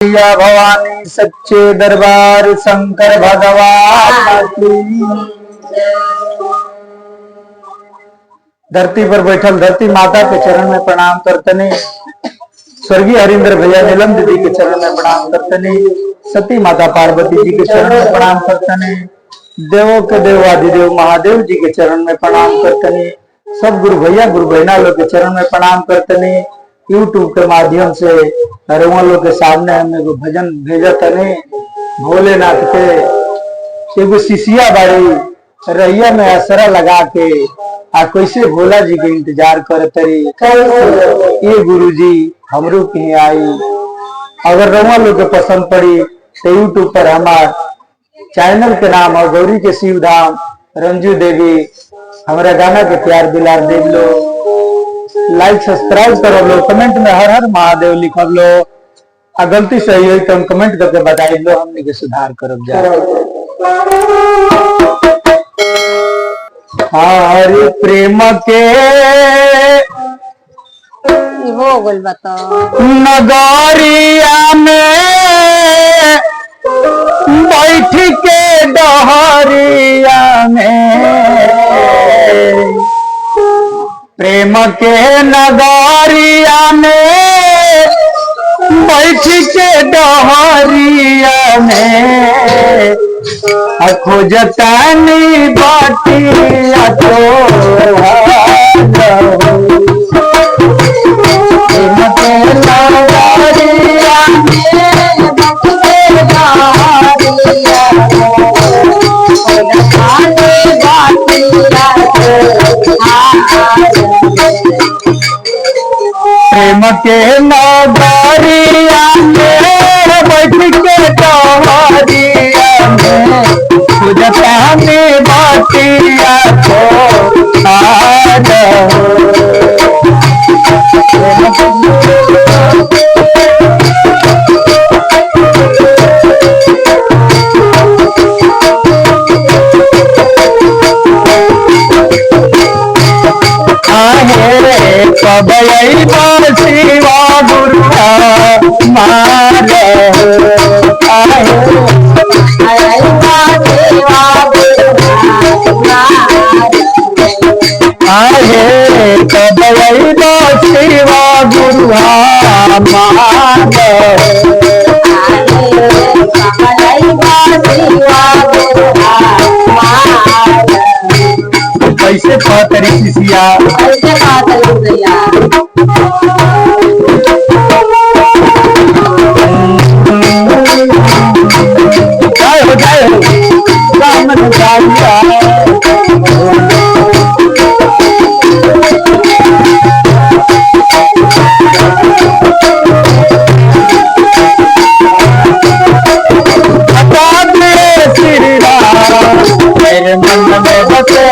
मैया भवानी सच्चे दरबार शंकर भगवान की। धरती पर बैठल धरती माता के चरण में प्रणाम करतने, स्वर्गीय हरिंद्र भैया नीलम दीदी के चरण में प्रणाम करतने, सती माता पार्वती जी के चरण में प्रणाम करतने, देवों के देव आदिदेव महादेव जी के चरण में प्रणाम करतने, सब गुरु भैया गुरु बहना लोग के चरण में प्रणाम करतने। यूट्यूब के माध्यम से हरवा लोग के सामने हम एगो भजन भेजा तने भोलेनाथ के। एगो शिशिया बाड़ी रैया में असरा लगा के आ कैसे भोला जी के इंतजार करे तरी ये गुरु जी हमरो के आई। अगर रउआ लोग के पसंद पड़ी तो यूट्यूब पर हमार चैनल के नाम है गौरी के शिव धाम रंजू देवी। हमारा गाना के प्यार दिलार देव लो, लाइक सब्सक्राइब कर लो, कमेंट में हर हर महादेव लिख लो। आ गलती से हुई तो हम कमेंट करके बताई लो, हमने के सुधार करब जा। हरि प्रेम के हो गल बता नगरिया में बैठ के डहरिया में, प्रेम के नगरिया में बैठ के डहरिया में खोजतानी बाटिया तो प्रेम के नगरिया में बैठ के डहरिया में खुजतानी बाटिया तो कब शिवा गुरुआ मार आहे कब शिवा गुरुआ मार कैसे पातरी शिशिया कैसे पातरी भैया जय हो राम श्री राम मेरे मन में बसे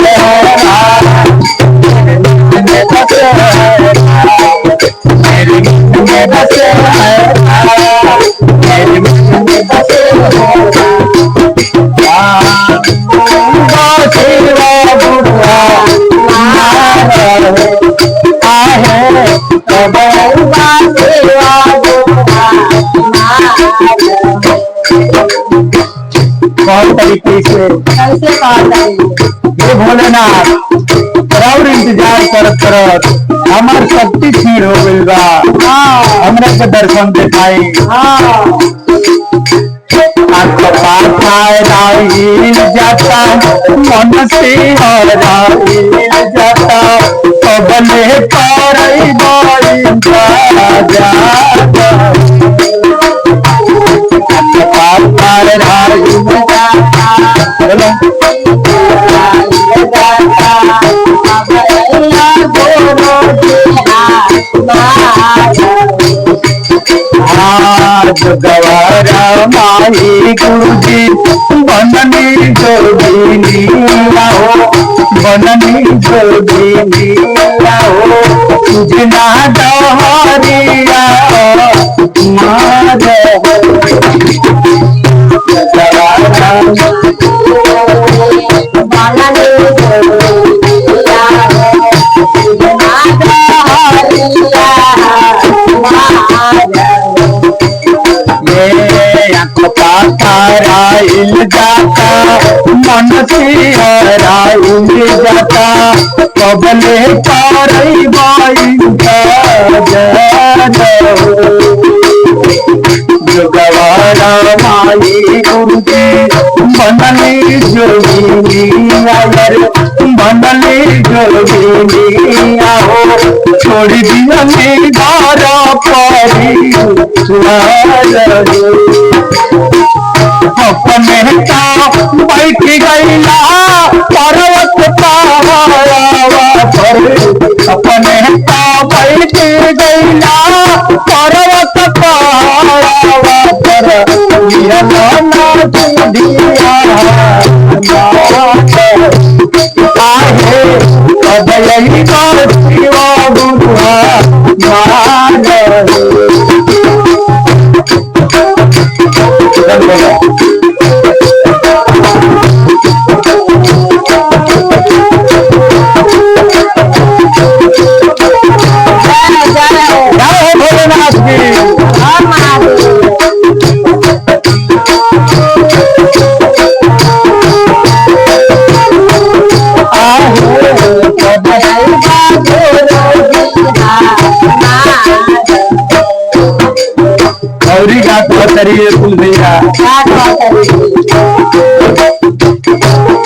बहुत तरीके से कैसे ये भोलेनाथ और इंतजार करत हमार शक्ति क्षीण हो गई बा। हमरा के दर्शन दिखाई जाता मन से जाता कबले गवारा माही गुरु जी बननी जोगिनी लाओ, बननी जोगिनी लाओ, तुझे ना डहरिया मार कराइल जाता मन सिहराइल जाता कबले करई जोगवारा माई गुरुजी बनली जोगिनिया रे बनली जोगिनिया हो छोड़ दिया घर अपने बैठ गईला पर्वत पहाड़वा पर अपने बैठ गईला पर्वत पहाड़वा पर आहे अदयी शिवा गुरुआ भोलेनाथ की गौरी घाट करिए कुल भैया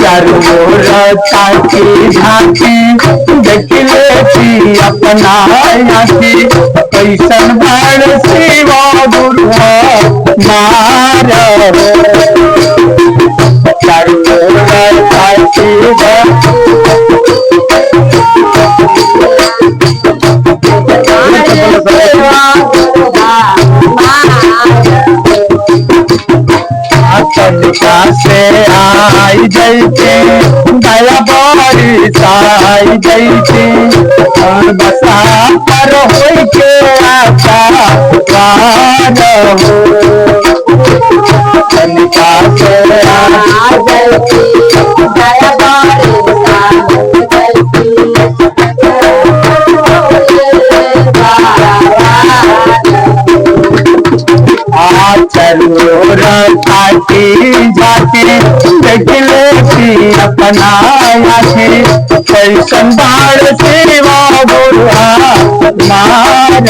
चारों ओर ताकी झांकी देख लेती अपना आँखी कैसन बाण शिवा गुरुआ मार चारों ओर ताकी से आई जैसे दया बारी आई जैसे बसा पर हो के आशा कनिका से आई जैसे दया बारी चलोर खाती जाती देख लेती अपना आँखी कैसन बाण शिवा गुरुआ मार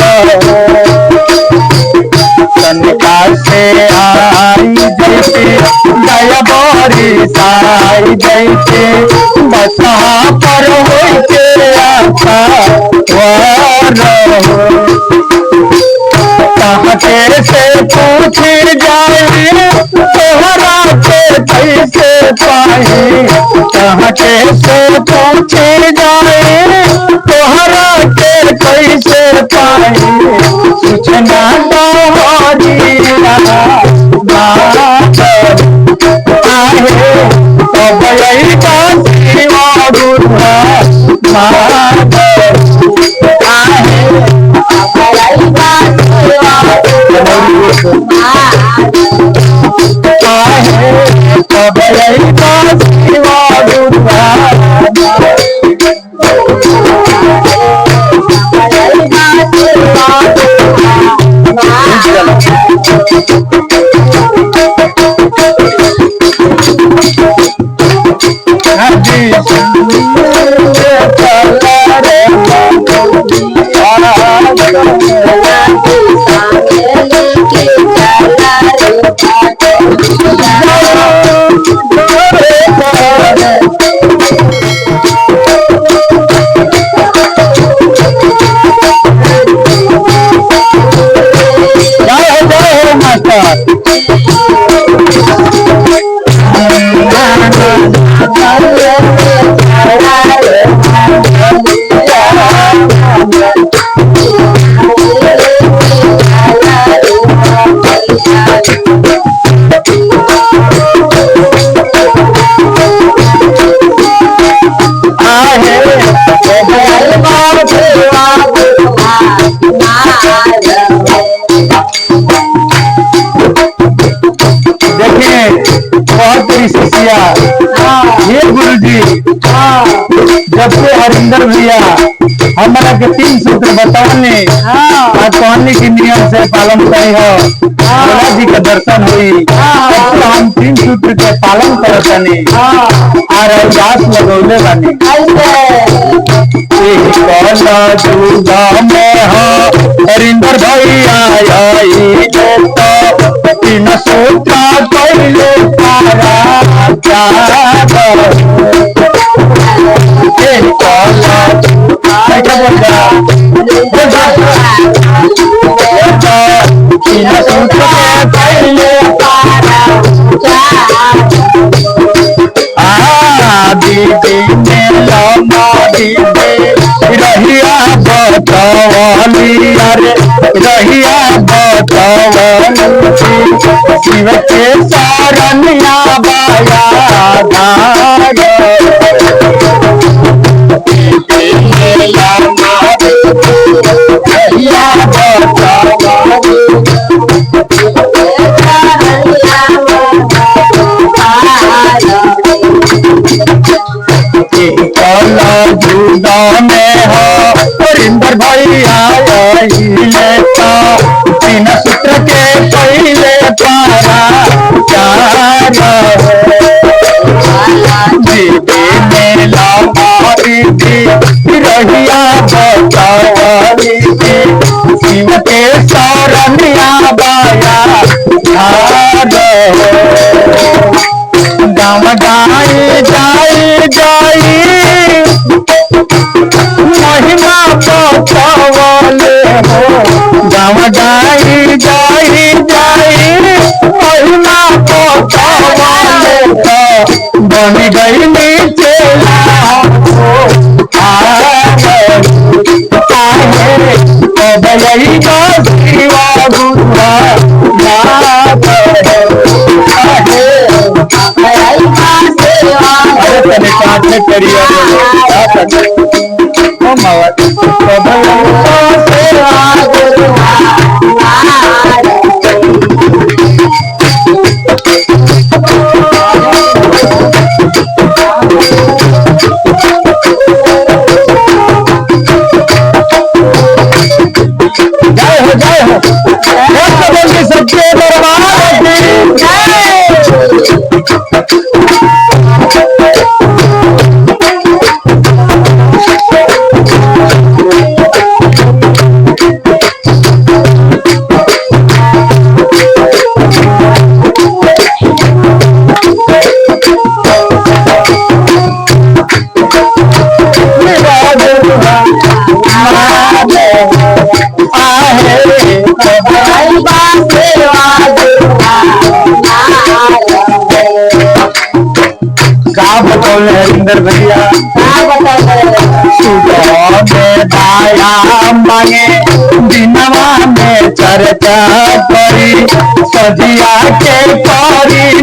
कनिका से आई जैसे दया बारी आई जैसे बसा पर हो के आशा कहते से पूछ जाए तोहरा के कैसे पाई कहते से पूछ जाए तोहरा के कैसे पाई सूचना शिवा गुरुआ ये गुरुजी जब से हरिंदर भैया हमारा के 3 सूत्र बताने कहने के नियम से पालन करे हो भोला जी का दर्शन हुई हम 3 सूत्र के पालन करतनी और अरदास लगौले बानी कल जुगा में हरिंदर भैया आई तो 3 सूत्र कैले पारा रहिया बतवली अरे रहिया बतवली शिव के शरणिया बाया धार रहिया बतवली जुदा में हरिंदर भैया लेता 3 सूत्र के पहले पारा दीदी मेला दीदी रहिया बतवली शिव के शरणिया बाया गाँव गाई जाई जाई महिमा बतवले हो गाँव गाई जाई जाई महिमा बतवले तो बन गई नीचे शिवा गुरुआ जय हो सबके दरबार हरिंदर भैया दाया मांगे दिनवा में चर्चा करी सजिया के करी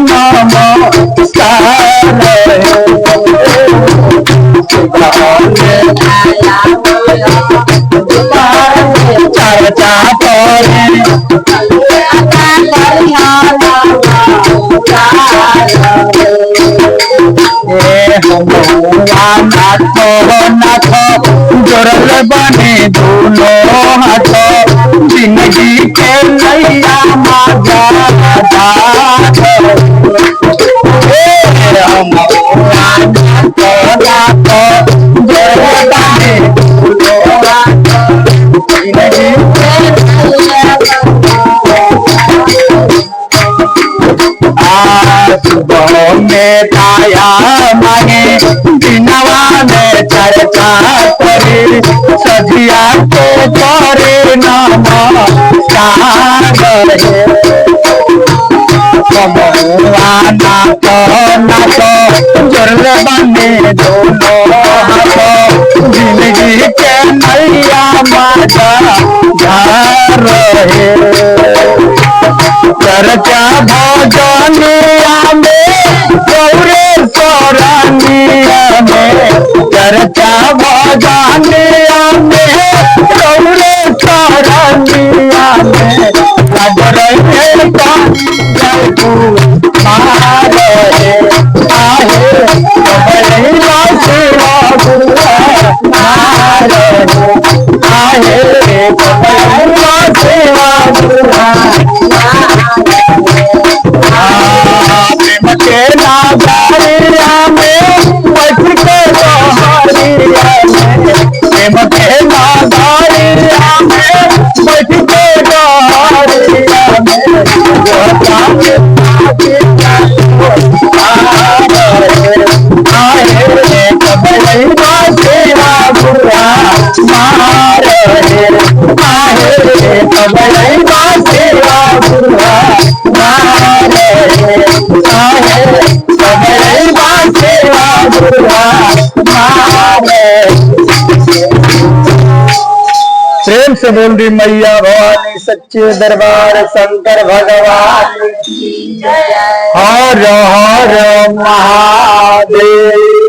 चर्चा करी नाथ जोड़ल बने दोनों हाथ जिंदगी के नैया माजा में दाया मांगे दिनवा में चर्चा करे सजिया को करे नमस्कार नाथ नाथ जोड़ल बने दोनों हाथ जिंदगी के नैया माजा रहे चर्चा भजनिया में गौरे सौरानिया में चर्चा भजनिया में गौरे सौरानिया में आहे सबले बासेवा दुर्गा मारे सबले बासेवा दुर्गा मारे। प्रेम से बोल रही मैया भवानी सच्चे दरबार शंकर भगवान की जय। हर हर महादेव।